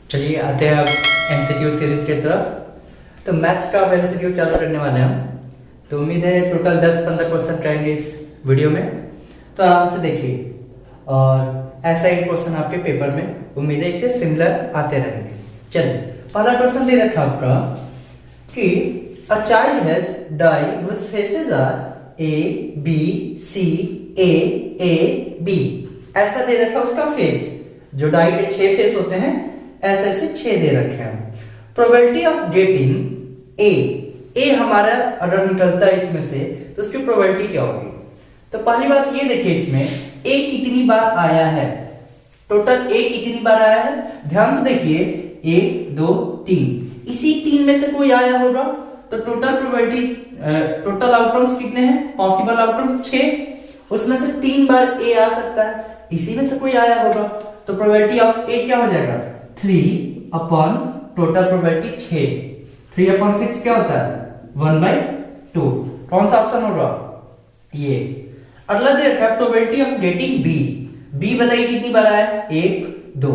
चलिए आते हैं अब एमसीक्यू सीरीज की तरफ। तो मैथ्स का अब एमसीक्यू चालू करने वाले हैं हम। तो उम्मीद है टोटल 10-15 क्वेश्चन रहेंगे इस वीडियो में, तो आराम से देखिए। और ऐसा एक क्वेश्चन आपके पेपर में उम्मीद है इससे सिमिलर आते रहेंगे। चलिए पहला क्वेश्चन दे रखा आपका कि a child has die whose faces are A B C A B. ऐसा दे रखा उसका फेस, जो डाई के 6 फेस होते हैं ऐसे ऐसे 6 दे रखे हैं। प्रोबेबिलिटी ऑफ गेटिंग ए हमारा अगर निकलता है इसमें से तो उसकी प्रोबेबिलिटी क्या होगी। तो पहली बात ये देखिए, इसमें ए कितनी बार आया है, टोटल ए कितनी बार आया है, ध्यान से देखिए 1 2 3, इसी 3 में से कोई आया होगा तो टोटल प्रोबेबिलिटी, टोटल आउटकम्स कितने हैं, पॉसिबल आउटकम्स 6, उसमें से 3 बार ए आ सकता है, इसी में से कोई आया होगा तो प्रोबेबिलिटी ऑफ ए क्या हो जाएगा 3 अपॉन टोटल प्रोबेबिलिटी 6। 3 अपॉन 6 क्या होता है 1/2। कौन सा ऑप्शन होगा ये। अगला दे रखा है probability of getting B. B बताइए कितनी बार आया है 1 2,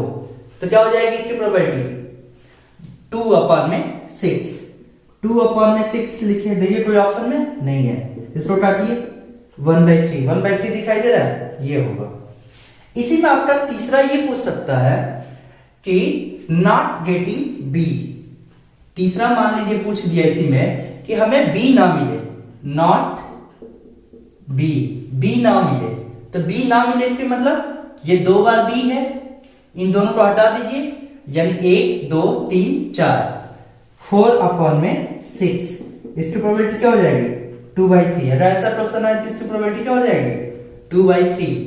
तो क्या हो जाएगी इसकी प्रोबेबिलिटी 2 अपॉन में 6। 2 अपॉन में 6 लिखे देखिए, कोई ऑप्शन में नहीं है, इसको काटिए 1/3। 1/3 दिखाई दे रहा है, ये होगा। इसी में आपका तीसरा ये पूछ सकता है कि नॉट गेटिंग बी। तीसरा मान लीजिए पूछ दिया इसी में कि हमें बी ना मिले, नॉट बी ना मिले, तो बी ना मिले इसके मतलब ये 2 बार बी है, इन दोनों को हटा दीजिए, यानी 1 2 3 4, 4 अपॉन में 6, इसकी प्रोबेबिलिटी क्या हो जाएगी 2/3। अगर ऐसा क्वेश्चन आए तो इसकी प्रोबेबिलिटी क्या हो जाएगी 2/3।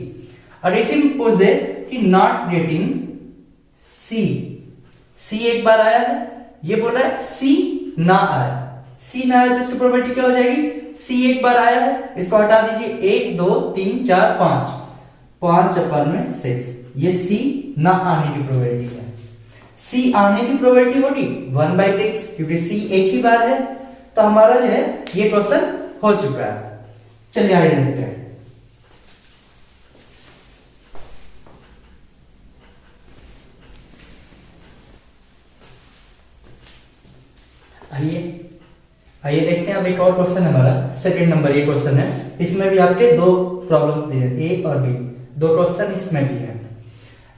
और इसी में पूछ दे कि नॉट गेटिंग सी एक बार आया है, ये बोल रहा है सी ना आया, सी ना आया तो इसकी प्रोबेबिलिटी क्या हो जाएगी, सी एक बार आया है, इसको हटा दीजिए 1 2 3 4 5, 5 अपॉन में 6, ये सी ना आने की प्रोबेबिलिटी है। सी आने की प्रोबेबिलिटी होगी 1/6, क्योंकि सी एक ही बार है, तो हमारा जो है ये क्वेश्चन हो चुका है। चलिए आगे देखते हैं। आइए देखते हैं अब एक और क्वेश्चन हमारा सेकंड नंबर ये क्वेश्चन है। इसमें भी आपके 2 प्रॉब्लम्स दिए हैं, ए और बी, 2 क्वेश्चन इसमें भी है।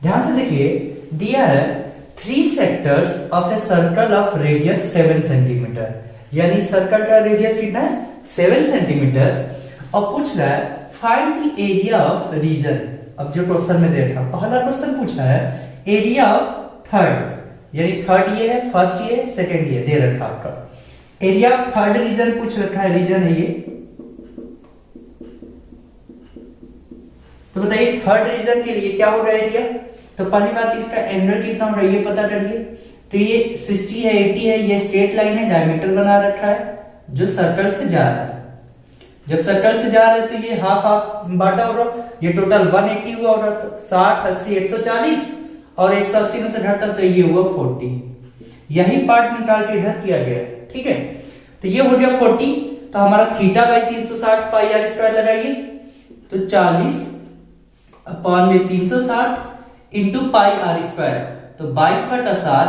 ध्यान से देखिए, दिया है 3 sectors of a circle of radius 7 centimetre, यानी सर्कल का रेडियस कितना है 7 सेंटीमीटर, और पूछ रहा है find the area of region. अब जो क्वेश्चन में दे रखा, पहला क्वेश्चन पूछा है एरिया ऑफ थर्ड, यानी थर्ड ये है, फर्स्ट ये, सेकंड ये दे रखा आपका। एरिया ऑफ थर्ड रीजन पूछ रखा है, रीजन है ये, तो बताइए थर्ड रीजन के लिए क्या होगा एरिया। तो पहली बात इसका एंगल कितना होगा ये पता करिए। तो ये 60 है 80 है, ये स्ट्रेट लाइन है, डायमीटर बना रखा है जो सर्कल से जा रहा है। जब सर्कल से जा रहे हैं तो ये हाफ हाफ बांटा होगा, ये टोटल 180 हुआ होगा, तो 60 80 140, और 180 में से घटा तो ये हुआ 40। यही पार्ट निकाल के इधर किया गया है, ठीक है। तो ये हो गया 40, तो हमारा θ/360 पाई आर स्क्वायर लगाइए, तो 40 अपॉन में 360 इंटू पाई आर स्क्वायर, तो 22/7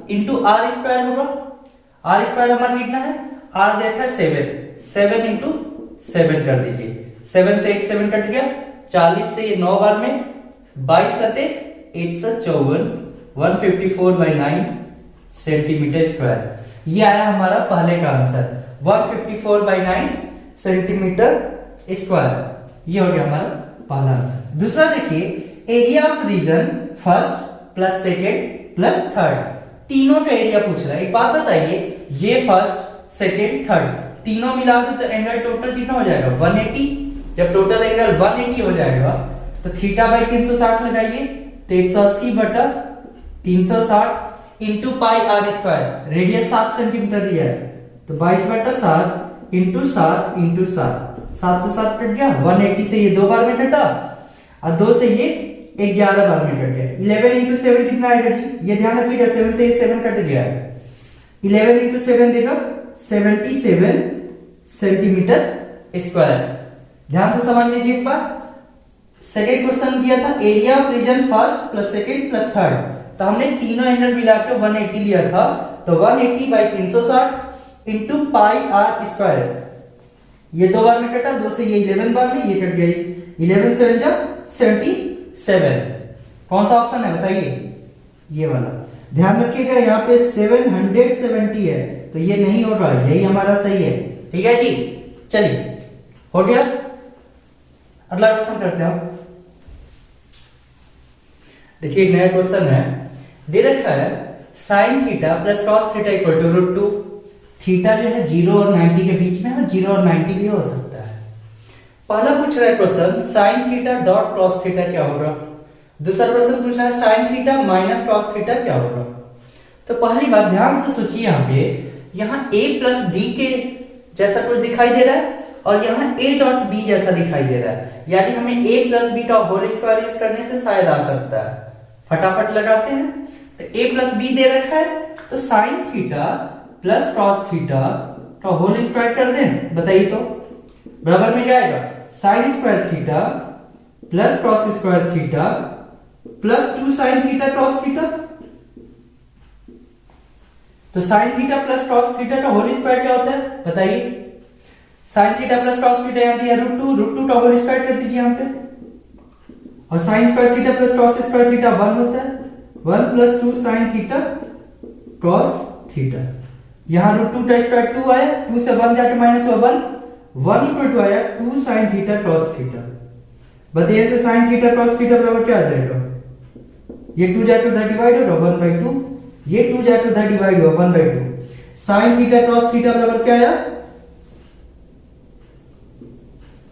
इंटू आर स्क्वायर होगा। आर स्क्वायर हमारा कितना है, आर देखा है 7 इंटू 7 कर दीजिए, 7 से 1 7 कट गया, 40 से ये 9 बार में 22 सते 154, 154/9 सेंटीमीटर स्क्वायर। ये आया हमारा पहले का आंसर 154/9 सेंटीमीटर स्क्वायर, ये हो गया हमारा पहला आंसर। दूसरा देखिए, area of region first plus second plus third, तीनों का एरिया पूछ रहा है। एक बात बताइए, ये फर्स्ट सेकेंड थर्ड तीनों मिला दो तो एंगल टोटल कितना हो जाएगा 180। जब टोटल एंगल 180 हो जाएगा तो θ/360 लगाइए, तो 180/360 into pi r square, radius 7 centimetre दिया है, तो 22/7 इंटू 7 इंटू 7, 7 से 7 कट गया, 180 से ये 2 बार में कटा, और 2 से ये 11 बार में कट गया। 11 इंटू 7 कितना आएगा जी, ये ध्यान रखिएगा, 7 से ये 7 कट गया है, 11 इंटू 7 देखो 77 सेंटीमीटर स्क्वायर। ध्यान से समझ लीजिए एक बार। सेकेंड क्वेश्चन दिया था area of region first plus second plus third, तो हमने तीनों एंगल मिला के 180 लिया था, तो 180 by 360 into pi r square. ये 2 बार में कटा, 2 से ये 11 बार में, ये कट गया 11 7 जा 77। कौन सा ऑप्शन है बताइए? ये वाला। ध्यान रखिएगा यहाँ पे 770 है, तो ये नहीं हो रहा, यही हमारा सही है। ठीक है जी, चलिए हो गया। अगला क्वेश्चन करते हैं हम। देखिए नया क्वेश्चन है, दे रखा है sine theta plus cos theta equal to root 2। Theta जो है 0 और 90 के बीच में है, 0 और 90 भी हो सकता है। पहला पूछ रहा है question sine theta dot cos theta क्या होगा। दूसरा क्वेश्चन पूछ रहा है sine theta minus cos theta क्या होगा। तो पहली बात ध्यान से सोचिए, यहाँ पे यहाँ a प्लस b के जैसा कुछ दिखाई दे रहा है और यहाँ a डॉट b जैसा दिखाई दे रहा है, यानी हमें a प्लस b का होल स्क्वायर यूज करने से शायद आ सकता है। फटाफट लगाते हैं। तो a प्लस b दे रखा है, तो sine theta plus cos theta का होल स्क्वायर कर दें, बताइए तो बराबर में क्या आएगा? Sine square theta plus cos square theta plus 2 sine theta cos theta. तो sine theta plus cos theta का होल स्क्वायर क्या होता है बताइए? Sine theta plus cos theta यहाँ दिया √2 का होल स्क्वायर कर दीजिए यहाँ पे, और sign square theta plus cos square theta 1 होता है, 1 plus 2 sine theta cos theta. यहाँ √2 का स्क्वायर 2 आया, 2 से 1 जाके माइनस हुआ 1 इक्वल टू आया 2 साइन थीटा कॉस थीटा। बताइए से साइन थीटा कॉस थीटा बराबर क्या आ जाएगा? ये 2 जाके उधर डिवाइड होगा 1/2, ये 2 जाके उधर डिवाइड होगा 1/2। साइन थीटा कॉस थीटा बराबर क्या आया?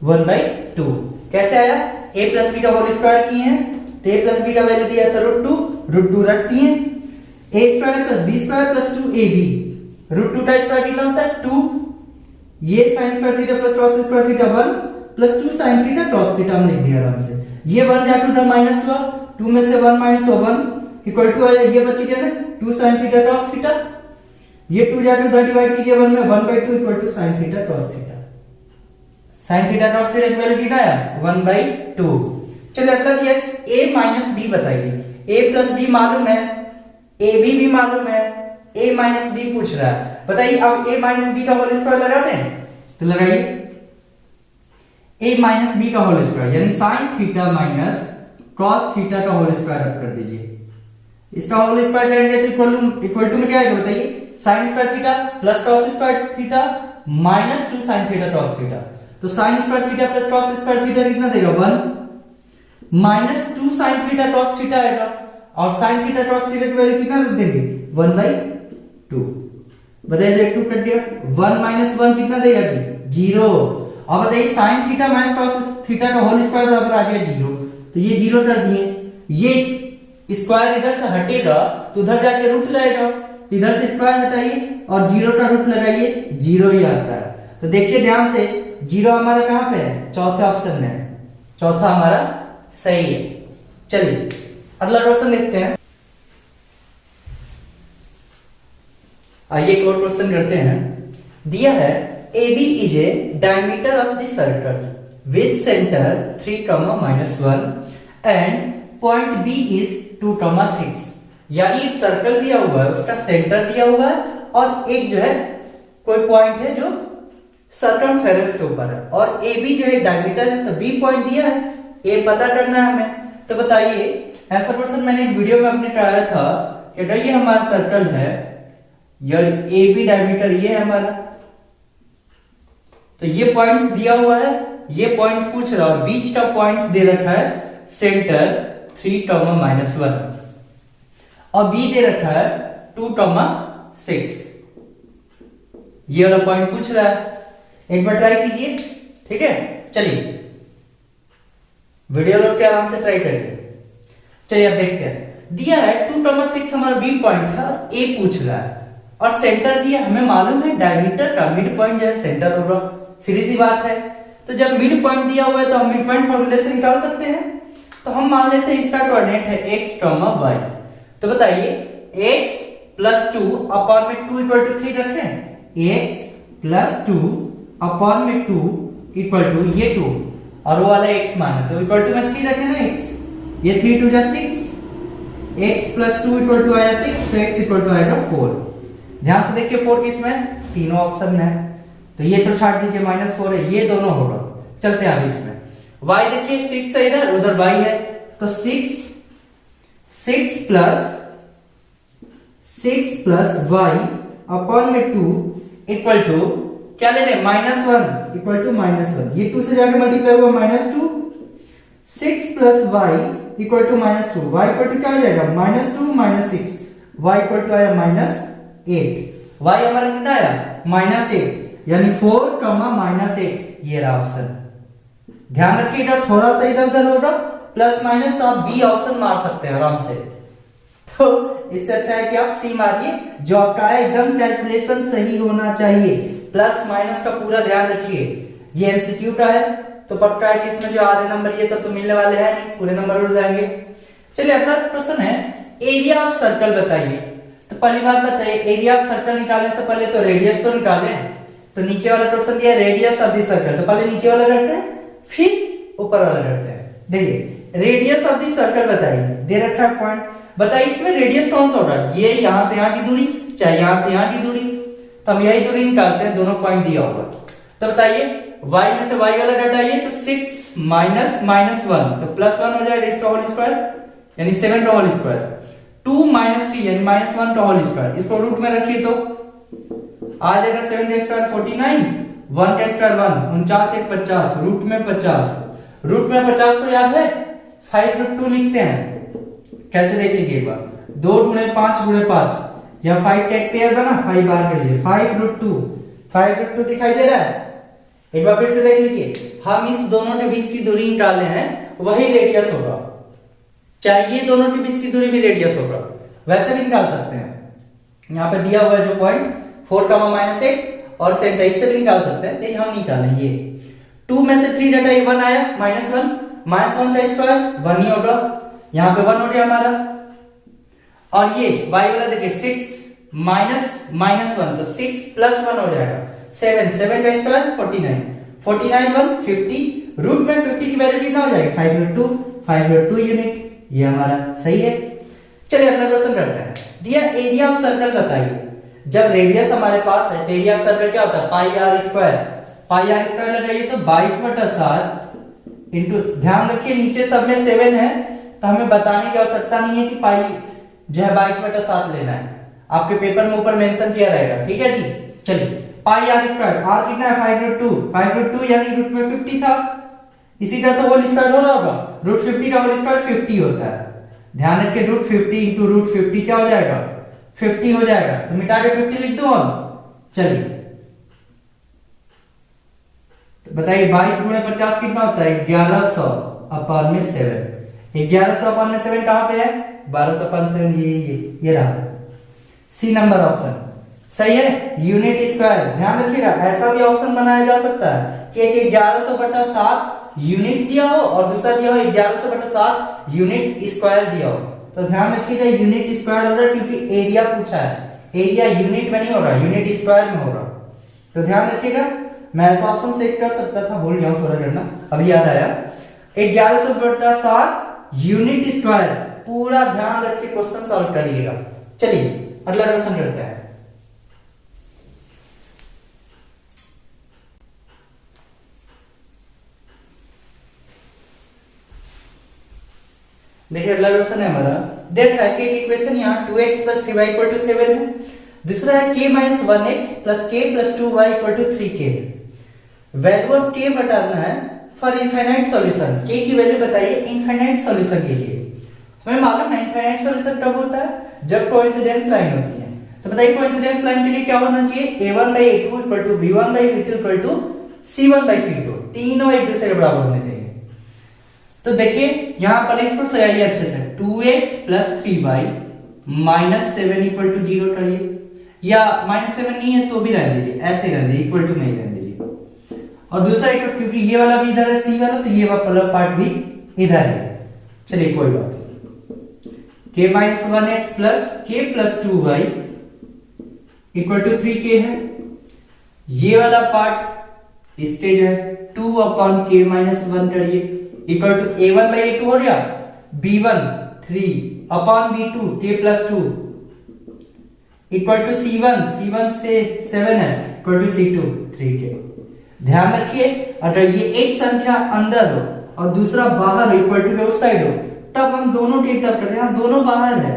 1/2। कैसे आया? a प्लस b का होल स्क्वायर किए हैं, तो a प्लस b का वैल्यू दिया था √2 रख दिए, a square plus b square plus 2ab। √2 का स्क्वायर कितना होता है? 2। ये sign square theta plus cos square theta 1 plus 2 sine theta cos theta हम लिख दिया आराम से। ये 1 जाके उधर माइनस हुआ, 2 में से 1 माइनस हुआ 1 इक्वल टू आया, ये बच गया ना 2 साइन थीटा कॉस थीटा। ये 2 जाके उधर डिवाइड कीजिए 1 में, 1/2 equal to sine theta cos theta. Sine theta cos theta की वैल्यू कितना आया? 1/2। चलिए अगला दिया a माइनस b बताइए। a प्लस b मालूम है, ab भी मालूम है, a माइनस b पूछ रहा है। बताइए अब a माइनस b का होल स्क्वायर लगा दें, तो लगाइए a माइनस b का होल स्क्वायर, यानी sine theta minus cos theta का होल स्क्वायर रख कर दीजिए। इसका होल स्क्वायर करेंगे तो इक्वल टू में क्या आएगा बताइए? Sine square theta plus cos square theta minus 2 sine theta cos theta. तो sine square theta plus cos square theta कितना देगा? 1 minus 2 sine theta cos theta आएगा, और साइन थीटा कॉस थीटा की वैल्यू कितना रख देंगे? 1/2। बताइए 2 कट गया, 1 माइनस 1 कितना देगा जी? 0। और बताइए sine theta minus cos theta का होल स्क्वायर बराबर आ गया 0, तो ये 0 कर दिए। ये स्क्वायर इधर से हटेगा तो उधर जाके रूट लाएगा, तो इधर से स्क्वायर हटाइए और 0 का रूट लगाइए, 0 ही आता है। तो देखिए ध्यान से 0 हमारा कहां पे है? चौथे ऑप्शन में है, चौथा हमारा सही है। चलिए अगला क्वेश्चन देखते हैं। आइए एक और क्वेश्चन करते हैं। दिया है AB is a diameter of the circle with center 3, -1 and point B is 2, 6। यानी एक सर्कल दिया हुआ है, उसका सेंटर दिया हुआ है और एक जो है कोई पॉइंट है जो सर्कमफेरेंस के ऊपर है, और AB जो है डायमीटर है, तो B पॉइंट दिया है, A पता करना है हमें। तो बताइए ऐसा क्वेश्चन मैंने एक वीडियो में अपने कराया था कि अगर ये हमारा सर्कल है, यार AB डायमीटर ये है हमारा, तो ये पॉइंट्स दिया हुआ है, ये पॉइंट्स पूछ रहा है, बीच का पॉइंट्स दे रखा है सेंटर 3, -1 और B दे रखा है 2, 6। ये वाला पॉइंट पूछ रहा है, एक बार ट्राई कीजिए। ठीक है, चलिए वीडियो रोक के आराम से ट्राई करिए। चलिए अब देखते हैं। दिया है 2, 6 हमारा B पॉइंट है, A पूछ रहा है, और सेंटर दिया, हमें मालूम है डायमीटर का मिड पॉइंट जो है सेंटर होगा, सीधी सी बात है। तो जब मिड पॉइंट दिया हुआ है तो हम मिड पॉइंट फॉर्मूले से निकाल सकते हैं। तो हम मान लेते हैं इसका कोऑर्डिनेट है x, y। तो बताइए x + 2 अपॉन में 2 = 3 रखें, x + 2 अपॉन में 2 = ये 2 और वो वाला x माना, तो इक्वल टू में 3 रखें ना x, ये 3 × 2 = 6, x प्लस 2 इक्वल टू आया 6, तो x इक्वल टू आएगा 4। ध्यान से देखिए 4 किसमें, तीनों ऑप्शन में है, तो ये तो छाट दीजिए, -4 है, ये दोनों होगा। चलते हैं अब इसमें, y देखिए 6 है इधर, उधर y है, तो 6 प्लस y अपॉन में 2 इक्वल टू क्या ले रहे, -1 इक्वल टू -1, ये 2 से जाके मल्टीप्लाई हुआ -2, 6 plus y equal to -2, y equal to क्या हो जाएगा, -2 -6, y इक्वल टू आया -8, y हमारा कितना आया, -8, यानी 4, -8, ये रहा ऑप्शन। ध्यान रखिएगा, थोड़ा सा इधर उधर होगा प्लस माइनस, तो आप बी ऑप्शन मार सकते हैं आराम से। तो इससे अच्छा है कि आप सी मारिए, जो आपका है एकदम कैलकुलेशन सही होना चाहिए, प्लस माइनस का पूरा ध्यान रखिए। ये एमसीक्यू का है, तो पक्का है कि इसमें जो आधे नंबर ये सब तो मिलने वाले हैं नहीं, पूरे नंबर उड़ जाएंगे। चलिए अगला प्रश्न है, एरिया ऑफ सर्कल बताइए। तो पहली बात बताइए, एरिया ऑफ सर्कल निकालने से पहले तो रेडियस तो निकालें। तो नीचे वाला क्वेश्चन दिया रेडियस ऑफ द सर्कल, तो पहले नीचे वाला करते हैं फिर ऊपर वाला करते हैं। देखिए रेडियस ऑफ द सर्कल बताइए, दे रखा है पॉइंट, बताइए इसमें रेडियस कौन सा होगा, ये यहां से यहां की दूरी चाहे यहां से यहां की दूरी, तो हम यही दूरी निकालते हैं, दोनों पॉइंट दिया होगा। तो बताइए y में से y वाला घटाइए, तो 6 माइनस -1 तो +1 हो जाएगा, इसका होल स्क्वायर यानी 7 का होल स्क्वायर, 2 - 3 यानी -1 का होल स्क्वायर, इसको रूट में रखिए तो आ जाएगा 7 का स्क्वायर 49, 1 का स्क्वायर 1, 49 1 50, रूट में 50, रूट में 50 को याद है 5√2 लिखते हैं। कैसे देख लीजिए एक बार, 2 गुणे 5 गुणे 5, यह 5 का एक पेयर बना, 5 बार के लिए 5√2 दिखाई दे रहा है। एक बार फिर से देख लीजिए, हम इस दोनों के बीच की दूरी निकाले हैं, वही रेडियस होगा, चाहे ये दोनों के बीच की दूरी भी रेडियस होगा, वैसे भी निकाल सकते हैं। यहाँ पे दिया हुआ है जो पॉइंट 4, -8 और सेंटर, इससे भी निकाल सकते हैं, लेकिन हम निकालें ये 2 में से 3 घटाइए 1 आया, -1 का स्क्वायर 1 ही होगा, यहाँ पे 1 हो गया हमारा। और ये y वाला देखिए 6 -1, तो 6 + 1 हो जाएगा 7 का स्क्वायर 49, 1 50, रूट में 50 की वैल्यू कितना हो जाएगी 5√2 यूनिट, ये हमारा सही है। चलिए अगला क्वेश्चन करते हैं, दिया एरिया ऑफ सर्कल बताइए। जब रेडियस हमारे पास है तो एरिया ऑफ सर्कल क्या होता है, पाई आर स्क्वायर लगाइए, तो 22/7 इंटू, ध्यान रखिए नीचे सब में 7 है, तो हमें बताने की आवश्यकता नहीं है कि पाई जो है 22/7 लेना है, आपके पेपर में ऊपर मेंशन किया रहेगा, ठीक है जी। चलिए पाई आर स्क्वायर, आर कितना है 5√2 यानी रूट में 50 था, इसी का तो होल स्क्वायर हो रहा होगा, √50 का होल स्क्वायर 50 होता है। ध्यान रखिए √50 इंटू √50 क्या हो जाएगा 50 हो जाएगा, तो मिटा के 50 लिख दो हम। चलिए तो बताइए 22 गुणे 50 कितना होता है 1100 अपॉन में 7, 1100 अपॉन में 7 कहां पे है 1200 अपॉन 7, ये रहा सी नंबर ऑप्शन सही है, यूनिट स्क्वायर। ध्यान रखिएगा ऐसा भी ऑप्शन बनाया जा सकता है कि एक 1100/7 यूनिट दिया हो और दूसरा दिया हो 1100/7 यूनिट स्क्वायर दिया हो, तो ध्यान रखिएगा यूनिट स्क्वायर होगा क्योंकि एरिया पूछा है, एरिया यूनिट में नहीं होगा, यूनिट स्क्वायर में होगा, तो ध्यान रखिएगा। मैं ऐसा ऑप्शन सेट कर सकता था, भूल गया थोड़ा करना, अभी याद आया 1100/7 यूनिट स्क्वायर, पूरा ध्यान रख के क्वेश्चन सॉल्व करिएगा। चलिए अगला क्वेश्चन करते हैं, देखिए अगला क्वेश्चन है हमारा, देख रहा है कि इक्वेशन यहाँ 2x + 3y = 7 है, दूसरा है k - 1x + k + 2y = 3k है। वैल्यू ऑफ k बताना है फॉर इनफाइनाइट सॉल्यूशन, k की वैल्यू बताइए इनफाइनाइट सॉल्यूशन के लिए। हमें मालूम है इनफाइनाइट सॉल्यूशन कब होता है जब कोइंसिडेंस लाइन होती है, तो बताइए कोइंसिडेंस लाइन के लिए क्या होना चाहिए a1/a2 = b1/b2 = c1/c2, तीनों एक दूसरे के बराबर होने चाहिए। तो देखिए यहां पर इसको सजाइए अच्छे से, 2x + 3y - 7 = 0 करिए, या -7 नहीं है तो भी रहने दीजिए, ऐसे रहने दीजिए, इक्वल टू में ही रहने दीजिए। और दूसरा एक क्योंकि ये वाला भी इधर है c वाला, तो ये वाला पार्ट भी इधर है। चलिए कोई बात नहीं, k - 1x + k + 2y = 3k है, ये वाला पार्ट स्टेज है 2/k - 1 करिए, इक्वल टू a1/a2 हो गया, b1 3 upon B2 k plus 2 equal to C1 से 7 है इक्वल टू C2 3k। ध्यान रखिए अगर ये एक संख्या अंदर हो और दूसरा बाहर हो इक्वल टू के उस साइड हो तब हम दोनों टेक तब करते हैं, दोनों बाहर है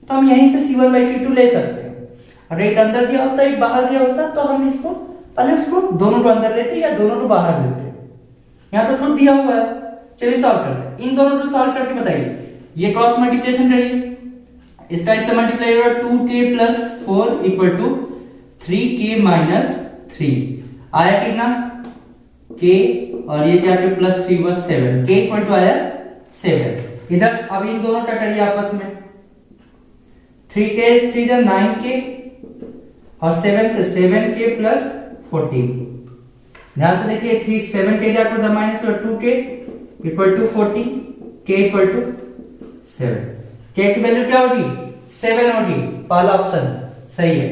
तो हम यहीं से C1 बाई C2 ले सकते हैं। अगर एक अंदर दिया होता एक बाहर दिया होता तो हम इसको पहले उसको दोनों को अंदर लेते या दोनों को बाहर लेते। यहाँ तो खुद दिया हुआ है, चलिए सॉल्व करते हैं। इन दोनों को सॉल्व करके बताइए, ये क्रॉस मल्टीप्लिकेशन करिए, इसका इससे मल्टीप्लाई होगा 2k plus 4 equal to 3k minus 3 आया कितना k और ये जाके प्लस 3 हुआ 7 k इक्वल टू आया 7। इधर अब इन दोनों का करिए आपस में 3k 3 जा 9k और 7 से 7k प्लस 14। ध्यान से देखिए 3 7k जाकर द minus 2k equal to 14 k equal to 7। k की वैल्यू क्या होगी 7 होगी, पहला ऑप्शन सही है।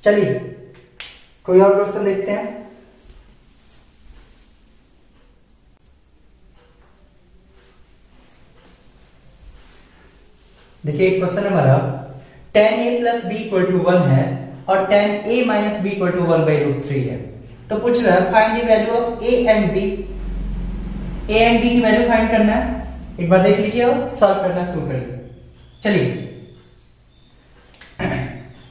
चलिए कोई और क्वेश्चन देखते हैं। देखिए एक क्वेश्चन है हमारा tan a plus b equal to 1 है और tan a minus b equal to 1 by root 3 है। तो पूछ रहा है find the value of a and b। a and b की वैल्यू फाइंड करना है, एक बार देख लीजिए और सॉल्व करना शुरू करिए। चलिए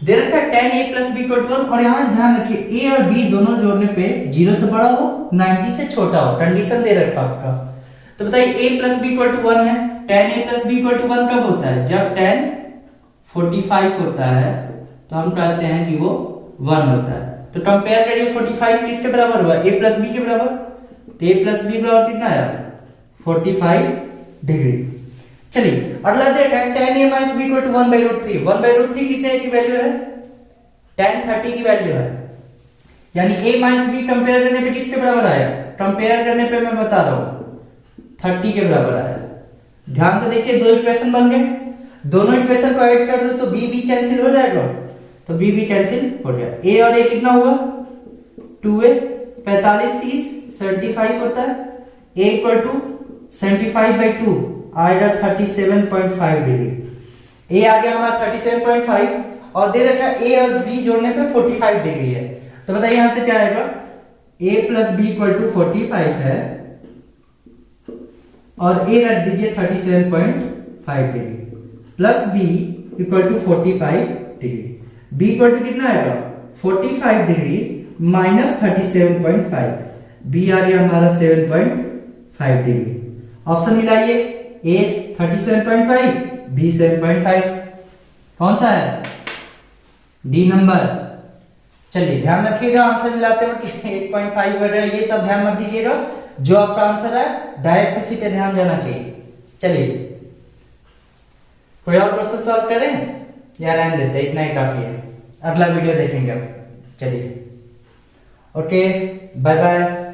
दे रखा है tan a plus b equal to 1 और यहाँ ध्यान रखिए a और b दोनों जोड़ने पे 0 से बड़ा हो 90 से छोटा हो, कंडीशन दे रखा आपका। तो बताइए a plus b equal to 1 है, tan a plus b equal to 1 कब होता है जब tan 45 होता है तो हम कहते हैं कि वो 1 होता है। तो कंपेयर करिए 45 किसके बराबर हुआ a प्लस b के बराबर, तो a प्लस b बराबर कितना आया 45 डिग्री। चलिए अगला देखा है tan a minus b equal to 1 by root 3। 1 by root 3 कितने की वैल्यू है tan 30 की वैल्यू है, यानी a माइनस b कंपेयर करने पे किसके बराबर आया, कंपेयर करने पे मैं बता रहा हूं 30 के बराबर आया। ध्यान से देखिए दो इक्वेशन बन गए, दोनों इक्वेशन को ऐड कर दो तो b b कैंसिल हो जाएगा, तो b b कैंसिल हो गया। a और a कितना हुआ 2a 45 30 75 होता है, a इक्वल टू 75 बाई 2 आएगा 37.5 डिग्री। a आ गया हमारा 37.5 और दे रखा है a और b जोड़ने पे 45 डिग्री है। तो बताइए यहां से क्या आएगा a plus b equal to 45 है और a रख दीजिए 37.5 degree plus b equal to 45 degree. b equal to कितना आएगा 45 डिग्री माइनस 37.5, b आ गया हमारा 7.5 डिग्री। ऑप्शन मिलाइए a 37.5 b 7.5, कौन सा है डी नंबर। चलिए ध्यान रखिएगा आंसर मिलाते वक्त 8.5 वगैरह ये सब ध्यान मत दीजिएगा, जो आपका आंसर है डायरेक्ट उसी पे ध्यान जाना चाहिए। चलिए कोई और क्वेश्चन सॉल्व करें या रहने देते, इतना ही काफी है, अगला वीडियो देखेंगे अब। चलिए ओके बाय बाय।